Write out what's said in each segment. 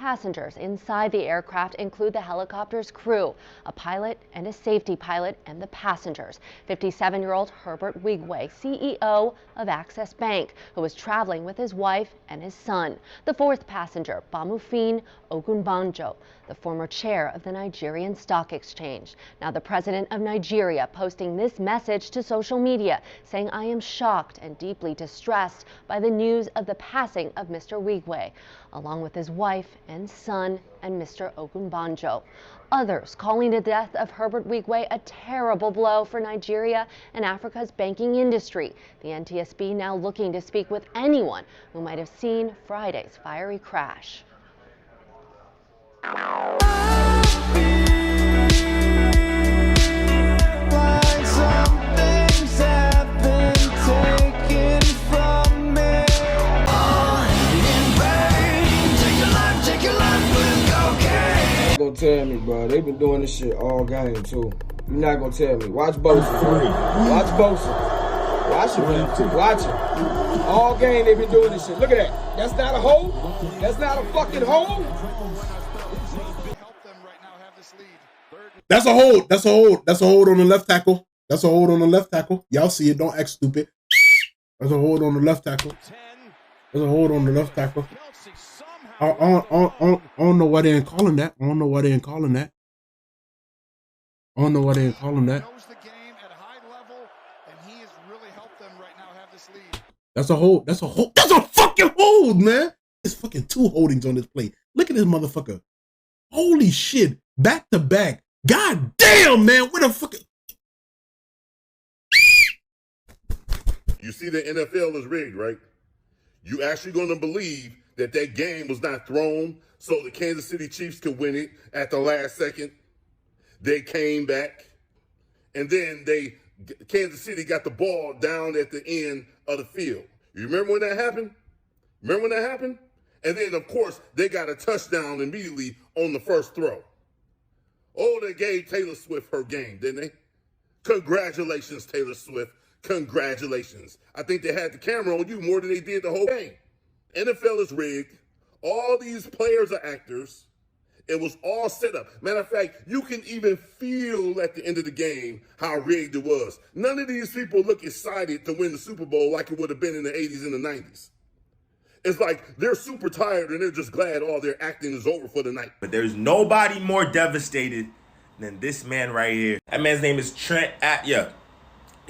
passengers inside the aircraft include the helicopter's crew, a pilot and a safety pilot, and the passengers. 57-year-old Herbert Wigwe, CEO of Access Bank, who was traveling with his wife and his son. The fourth passenger, Bamufin Ogunbanjo, the former chair of the Nigerian Stock Exchange. Now the president of Nigeria posting this message to social media, saying, "I am shocked and deeply distressed by the news of the passing of Mr. Wigwe, along with his wife and son and Mr. Ogunbanjo." Others calling the death of Herbert Wigwe a terrible blow for Nigeria and Africa's banking industry. The NTSB now looking to speak with anyone who might have seen Friday's fiery crash. Gonna tell me, bro. They've been doing this shit all game too. You're not gonna tell me. Watch Bosa. Watch Bosa. Watch it, man. Watch it. All game they've been doing this shit. Look at that. That's not a hole. That's not a fucking hole. That's a hold. That's a hold. That's a hold on the left tackle. That's a hold on the left tackle. Y'all see it. Don't act stupid. That's a hold on the left tackle. There's a hold on the left tackle. I don't know why they ain't calling that. I don't know why they ain't calling that. I don't know why they ain't calling that. That's a hold. That's a hold. That's a fucking hold, man. It's fucking two holdings on this play. Look at this motherfucker. Holy shit. Back to back. God damn, man. What the fuck? You see the NFL is rigged, right? You actually going to believe that that game was not thrown so the Kansas City Chiefs could win it at the last second. They came back, and then Kansas City got the ball down at the end of the field. You remember when that happened? Remember when that happened? And then, of course, they got a touchdown immediately on the first throw. Oh, they gave Taylor Swift her game, didn't they? Congratulations, Taylor Swift. Congratulations. I think they had the camera on you more than they did the whole game. NFL is rigged. All these players are actors. It was all set up. Matter of fact, you can even feel at the end of the game how rigged it was. None of these people look excited to win the Super Bowl like it would have been in the 80s and the 90s. It's like they're super tired and they're just glad all their acting is over for the night. But there's nobody more devastated than this man right here. That man's name is Trent Atya.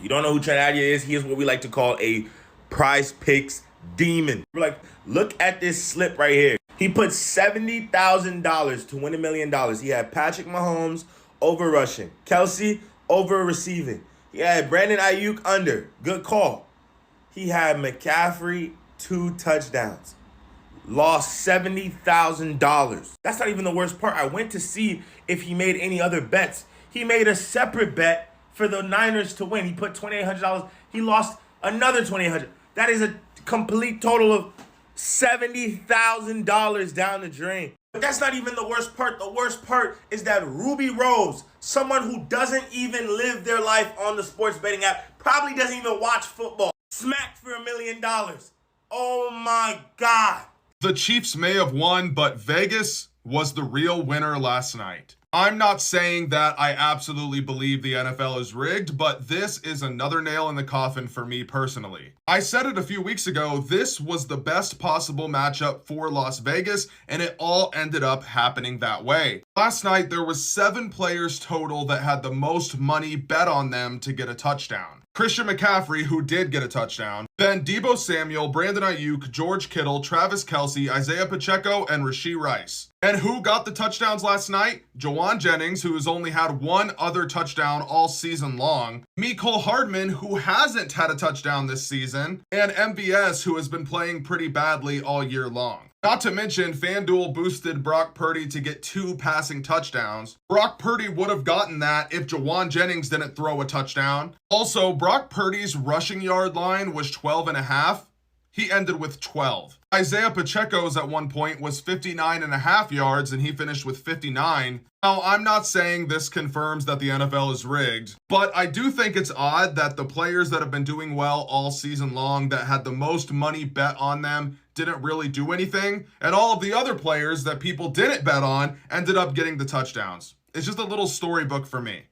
You don't know who Trent Atya is? He is what we like to call a Prize Picks demon. We're like, look at this slip right here. He put $70,000 to win $1 million. He had Patrick Mahomes over rushing, Kelsey over receiving. He had Brandon Ayuk under. Good call. He had McCaffrey 2 touchdowns. Lost $70,000. That's not even the worst part. I went to see if he made any other bets. He made a separate bet for the Niners to win. He put $2,800. He lost another $2,800. That is a complete total of $70,000 down the drain. But that's not even the worst part. The worst part is that Ruby Rose, someone who doesn't even live their life on the sports betting app, probably doesn't even watch football, smacked for $1 million. Oh my God. The Chiefs may have won, but Vegas was the real winner last night. I'm not saying that I absolutely believe the NFL is rigged, but this is another nail in the coffin for me personally. I said it a few weeks ago, this was the best possible matchup for Las Vegas, and it all ended up happening that way. Last night, there was 7 players total that had the most money bet on them to get a touchdown. Christian McCaffrey, who did get a touchdown, then Deebo Samuel, Brandon Ayuk, George Kittle, Travis Kelce, Isaiah Pacheco, and Rashee Rice. And who got the touchdowns last night? Jawan Jennings, who has only had 1 other touchdown all season long, Mecole Hardman, who hasn't had a touchdown this season, and MVS, who has been playing pretty badly all year long. Not to mention, FanDuel boosted Brock Purdy to get 2 passing touchdowns. Brock Purdy would have gotten that if Jawan Jennings didn't throw a touchdown. Also, Brock Purdy's rushing yard line was 12.5. He ended with 12. Isaiah Pacheco's at one point was 59.5 yards and he finished with 59. Now, I'm not saying this confirms that the NFL is rigged, but I do think it's odd that the players that have been doing well all season long that had the most money bet on them didn't really do anything, and all of the other players that people didn't bet on ended up getting the touchdowns. It's just a little storybook for me.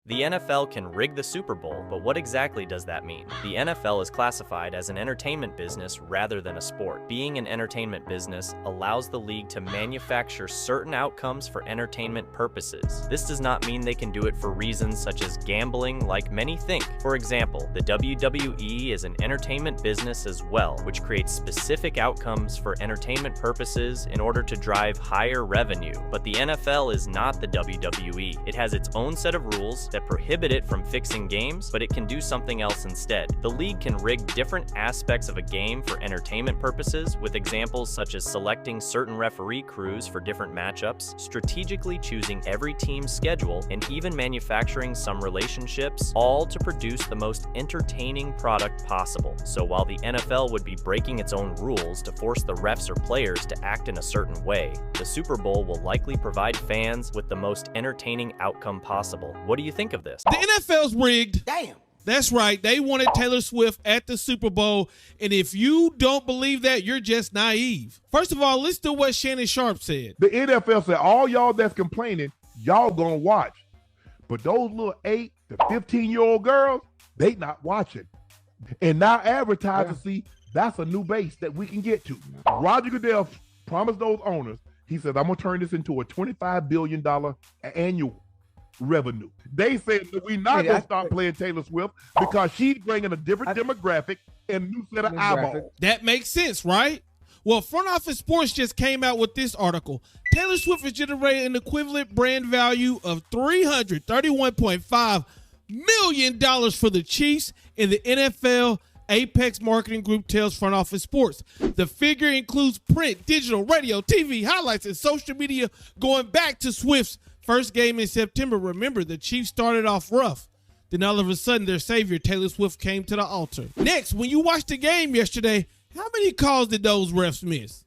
The NFL can rig the Super Bowl, but what exactly does that mean? The NFL is classified as an entertainment business rather than a sport. Being an entertainment business allows the league to manufacture certain outcomes for entertainment purposes. This does not mean they can do it for reasons such as gambling like many think. For example, the WWE is an entertainment business as well, which creates specific outcomes for entertainment purposes in order to drive higher revenue. But the NFL is not the WWE. It has its own set of rules that prohibit it from fixing games, but it can do something else instead. The league can rig different aspects of a game for entertainment purposes, with examples such as selecting certain referee crews for different matchups, strategically choosing every team's schedule, and even manufacturing some relationships, all to produce the most entertaining product possible. So while the NFL would be breaking its own rules to force the refs or players to act in a certain way, the Super Bowl will likely provide fans with the most entertaining outcome possible. What do you think of this? The NFL's rigged. Damn. That's right. They wanted Taylor Swift at the Super Bowl. And if you don't believe that, you're just naive. First of all, listen to what Shannon Sharp said. The NFL said, all y'all that's complaining, y'all gonna watch. But those little 8 to 15-year-old girls, they not watching. And now advertisers see that's a new base that we can get to. Roger Goodell promised those owners, he said, I'm gonna turn this into a $25 billion annual revenue. They said that we're not going to start playing Taylor Swift because she's bringing a different demographic and a new set of eyeballs. That makes sense, right? Well, Front Office Sports just came out with this article. Taylor Swift is generating an equivalent brand value of $331.5 million for the Chiefs, and the NFL Apex Marketing Group tells Front Office Sports. The figure includes print, digital, radio, TV, highlights, and social media going back to Swift's first game in September. Remember, the Chiefs started off rough. Then all of a sudden, their savior, Taylor Swift, came to the altar. Next, when you watched the game yesterday, how many calls did those refs miss?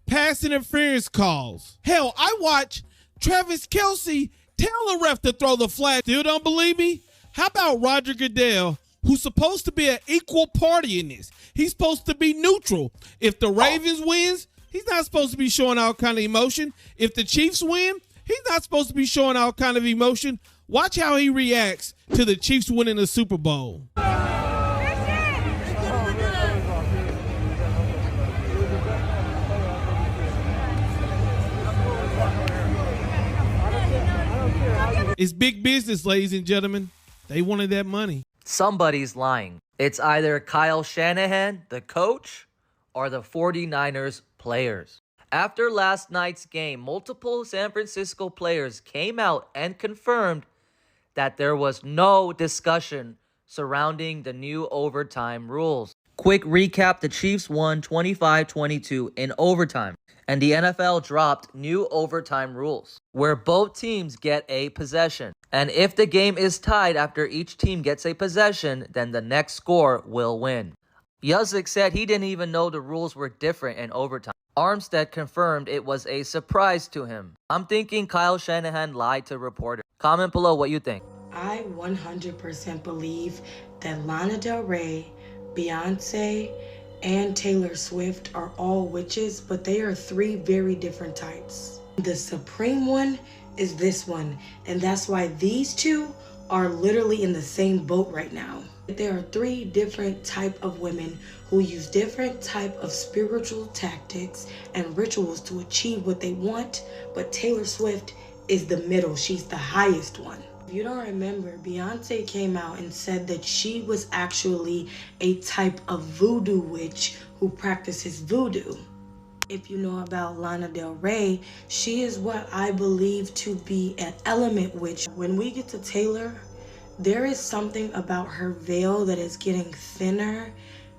Pass interference calls. Hell, I watched Travis Kelce tell a ref to throw the flag. Still don't believe me? How about Roger Goodell, who's supposed to be an equal party in this? He's supposed to be neutral. If the Ravens wins, he's not supposed to be showing all kind of emotion. If the Chiefs win, he's not supposed to be showing all kind of emotion. Watch how he reacts to the Chiefs winning the Super Bowl. It's big business, ladies and gentlemen. They wanted that money. Somebody's lying. It's either Kyle Shanahan, the coach, or the 49ers players. After last night's game, multiple San Francisco players came out and confirmed that there was no discussion surrounding the new overtime rules. Quick recap, the Chiefs won 25-22 in overtime, and the NFL dropped new overtime rules, where both teams get a possession. And if the game is tied after each team gets a possession, then the next score will win. Yuzik said he didn't even know the rules were different in overtime. Armstead confirmed it was a surprise to him. I'm thinking Kyle Shanahan lied to reporters. Comment below what you think. I 100% believe that Lana Del Rey, Beyonce, and Taylor Swift are all witches, but they are 3 very different types. The supreme one is this one, and that's why these 2 are literally in the same boat right now. There are 3 different type of women who use different type of spiritual tactics and rituals to achieve what they want, but Taylor Swift is the middle. She's the highest one. If you don't remember, Beyonce came out and said that she was actually a type of voodoo witch who practices voodoo. If you know about Lana Del Rey, she is what I believe to be an element witch. When we get to Taylor, there is something about her veil that is getting thinner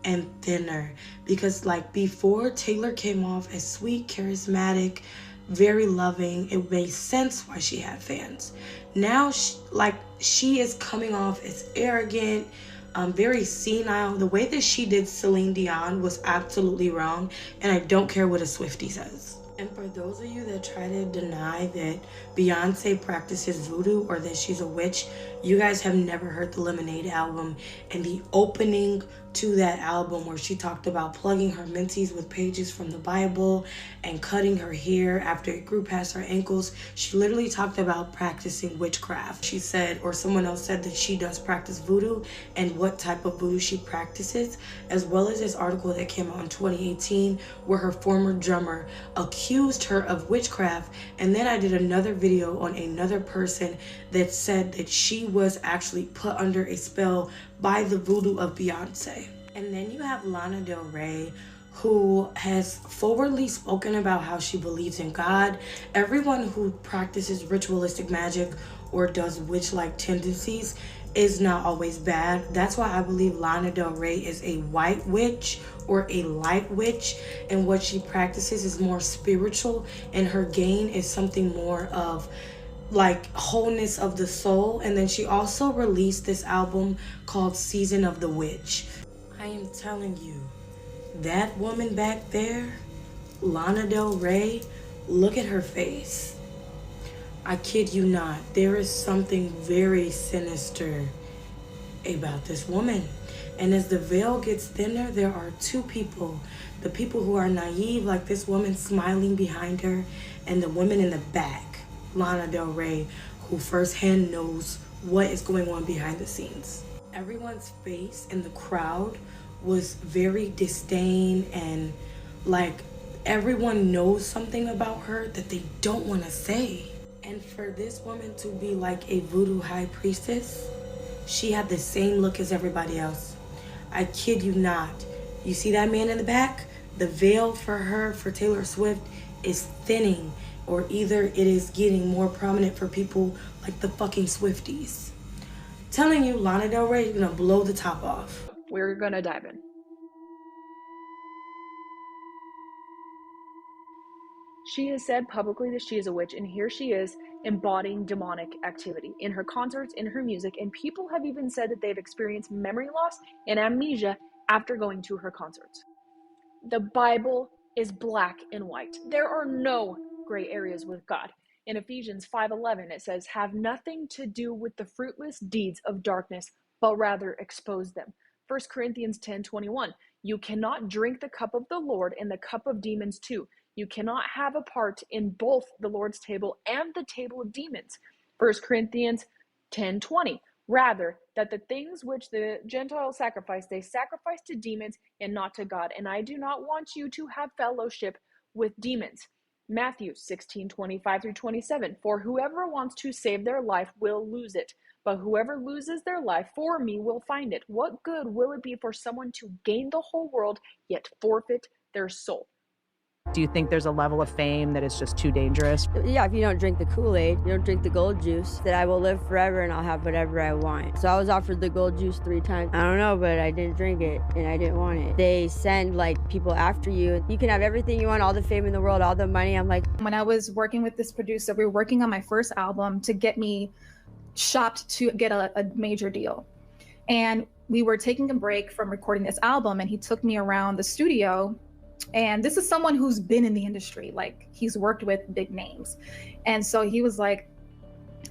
and thinner, because like before, Taylor came off as sweet, charismatic, very loving. It made sense why she had fans. Now she is coming off as arrogant, very senile. The way that she did Celine Dion was absolutely wrong, and I don't care what a Swiftie says. And for those of you that try to deny that Beyonce practices voodoo or that she's a witch, you guys have never heard the Lemonade album and the opening to that album where she talked about plugging her menses with pages from the Bible and cutting her hair after it grew past her ankles. She literally talked about practicing witchcraft. She said, or someone else said, that she does practice voodoo and what type of voodoo she practices, as well as this article that came out in 2018 where her former drummer accused her of witchcraft. And then I did another video on another person that said that she was actually put under a spell by the voodoo of Beyonce. And then you have Lana Del Rey, who has forwardly spoken about how she believes in God. Everyone who practices ritualistic magic or does witch-like tendencies is not always bad. That's why I believe Lana Del Rey is a white witch or a light witch, and what she practices is more spiritual, and her gain is something more of like wholeness of the soul. And then she also released this album called Season of the Witch. I am telling you, that woman back there, Lana Del Rey, look at her face. I kid you not, there is something very sinister about this woman. And as the veil gets thinner, there are two people. The people who are naive, like this woman smiling behind her, and the woman in the back, Lana Del Rey, who firsthand knows what is going on behind the scenes. Everyone's face in the crowd was very disdain, and like everyone knows something about her that they don't want to say. And for this woman to be like a voodoo high priestess, she had the same look as everybody else. I kid you not. You see that man in the back? The veil for her, for Taylor Swift, is thinning, or either it is getting more prominent for people like the fucking Swifties. Telling you, Lana Del Rey is gonna blow the top off. We're gonna dive in. She has said publicly that she is a witch, and here she is embodying demonic activity in her concerts, in her music, and people have even said that they've experienced memory loss and amnesia after going to her concerts. The Bible is black and white. There are no gray areas with God. In Ephesians 5:11, it says, "Have nothing to do with the fruitless deeds of darkness, but rather expose them." 1 Corinthians 10:21, "You cannot drink the cup of the Lord and the cup of demons too. You cannot have a part in both the Lord's table and the table of demons." 1 Corinthians 10:20, "Rather, that the things which the Gentiles sacrifice, they sacrifice to demons and not to God. And I do not want you to have fellowship with demons." Matthew 16:25-27, "For whoever wants to save their life will lose it, but whoever loses their life for me will find it. What good will it be for someone to gain the whole world yet forfeit their soul?" Do you think there's a level of fame that is just too dangerous? Yeah, if you don't drink the Kool-Aid, you don't drink the gold juice, that I will live forever and I'll have whatever I want. So I was offered the gold juice 3 times. I don't know, but I didn't drink it and I didn't want it. They send like people after you. You can have everything you want, all the fame in the world, all the money. I'm like, when I was working with this producer, we were working on my first album to get me shopped to get a major deal. And we were taking a break from recording this album, and he took me around the studio. And this is someone who's been in the industry, like he's worked with big names. And so he was like,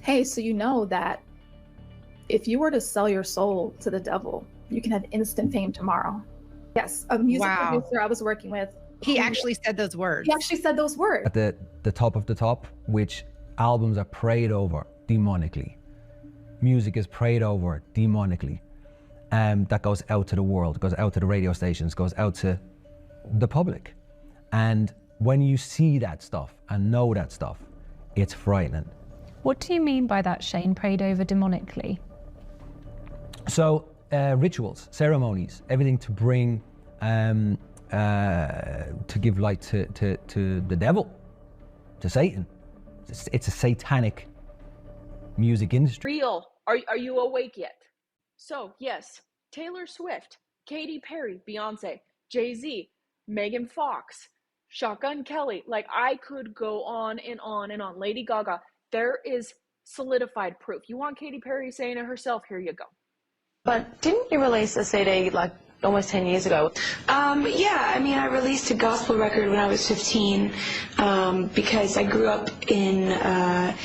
"Hey, so you know that if you were to sell your soul to the devil, you can have instant fame tomorrow." Yes, a music producer I was working with. He actually said those words. He actually said those words. At the top of the top, which albums are prayed over demonically. Music is prayed over demonically. That goes out to the world, goes out to the radio stations, goes out to the public. And when you see that stuff and know that stuff, it's frightening. What do you mean by that, Shane, prayed over demonically? So rituals, ceremonies, everything to bring, to give light to the devil, to Satan. It's a satanic music industry. Real. Are you awake yet? So yes, Taylor Swift, Katy Perry, Beyonce, Jay-Z, Megan Fox, Shotgun Kelly, like I could go on and on and on. Lady Gaga, there is solidified proof. You want Katy Perry saying it herself, here you go. But didn't you release a CD like almost 10 years ago? Yeah, I mean, I released a gospel record when I was 15 because I grew up in, a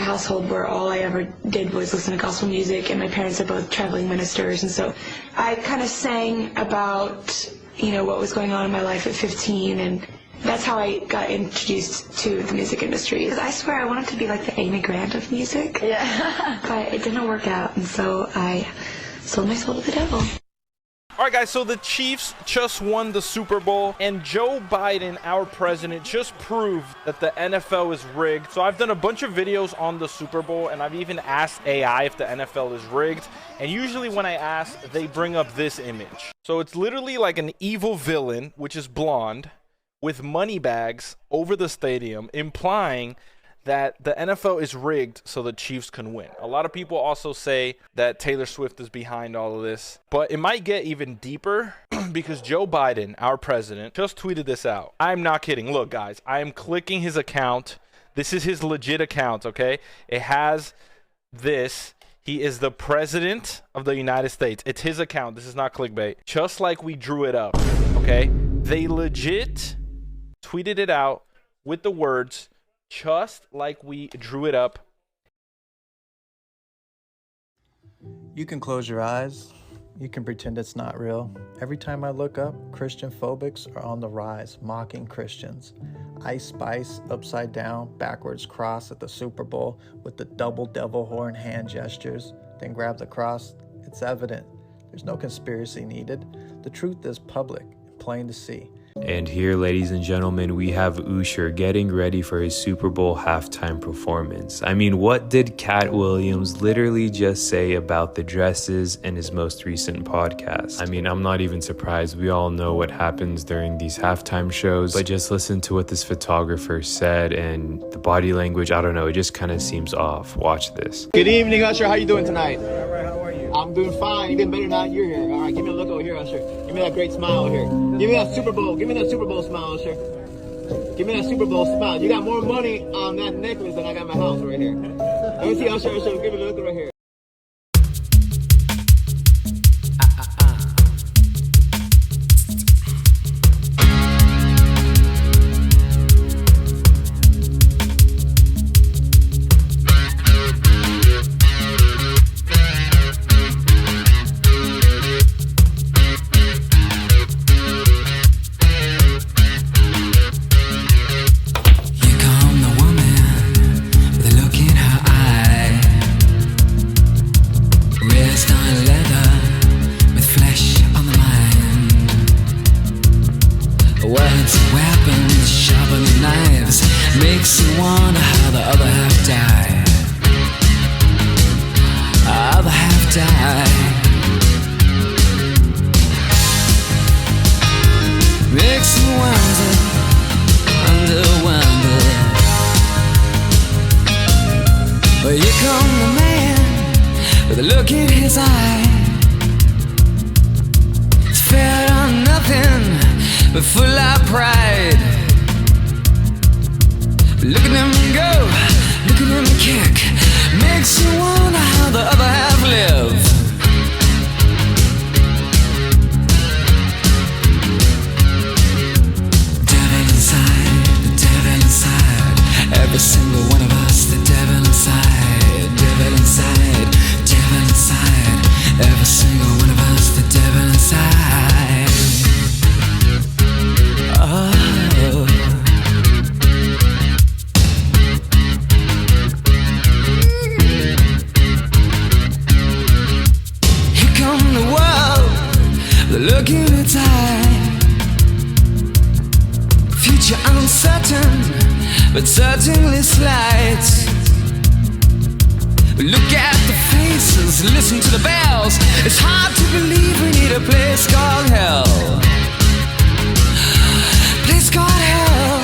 household where all I ever did was listen to gospel music, and my parents are both traveling ministers, and so I kind of sang about, what was going on in my life at 15, and that's how I got introduced to the music industry. Because I swear I wanted to be like the Amy Grant of music, but it didn't work out, and so I sold my soul to the devil. All right, guys, so the Chiefs just won the Super Bowl, and Joe Biden, our president, just proved that the NFL is rigged. So I've done a bunch of videos on the Super Bowl, and I've even asked AI if the NFL is rigged. And usually when I ask, they bring up this image. So it's literally like an evil villain, which is blonde, with money bags over the stadium, implying that the NFL is rigged so the Chiefs can win. A lot of people also say that Taylor Swift is behind all of this, but it might get even deeper because Joe Biden, our president, just tweeted this out. I'm not kidding. Look, guys, I am clicking his account. This is his legit account, okay? It has this. He is the president of the United States. It's his account. This is not clickbait. Just like we drew it up, okay? They legit tweeted it out with the words, just like we drew it up. You can close your eyes. You can pretend it's not real. Every time I look up, Christian phobics are on the rise, mocking Christians. Ice Spice, upside down, backwards cross at the Super Bowl with the double devil horn hand gestures, then grab the cross. It's evident. There's no conspiracy needed. The truth is public, plain to see. And here, ladies and gentlemen, we have Usher getting ready for his Super Bowl halftime performance. I mean, what did Cat Williams literally just say about the dresses in his most recent podcast? I mean, I'm not even surprised. We all know what happens during these halftime shows, but just listen to what this photographer said and the body language. I don't know, it just kind of seems off. Watch this. Good evening, Usher. How you doing tonight? All right, how are you? I'm doing fine. Even better now you're here. All right, give me a look over here, Usher. Give me that great smile here. Give me that Super Bowl. Give me that Super Bowl smile, Usher. Give me that Super Bowl smile. You got more money on that necklace than I got in my house right here. Let me see, Usher. Give me a look right here. but certainly slight. Look at the faces, listen to the bells. It's hard to believe we need a place called hell. Place called hell.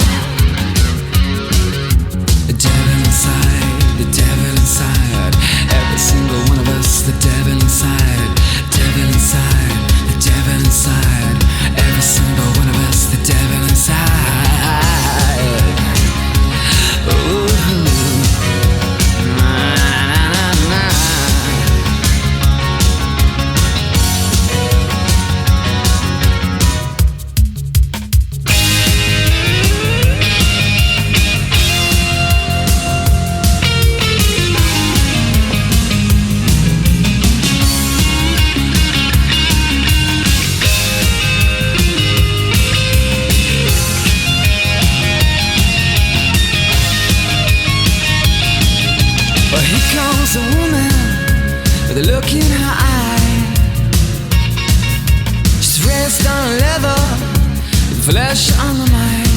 The devil inside, the devil inside. Every single one of us, the devil inside. Devil inside, the devil inside. Every single one of us, the devil inside. Ooh. Well, here comes a woman with a look in her eye. She's raised on leather, flesh on the mind.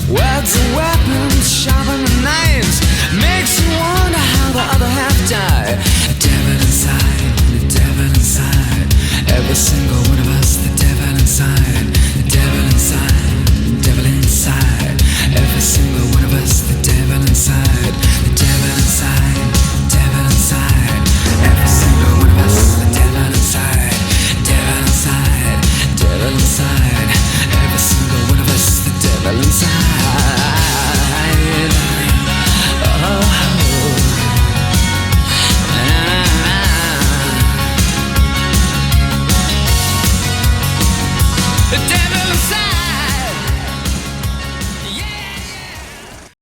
Words and weapons, sharper than knives. Makes you wonder how the other half died. A devil inside, the devil inside. Every single one of us, the devil inside, the devil inside.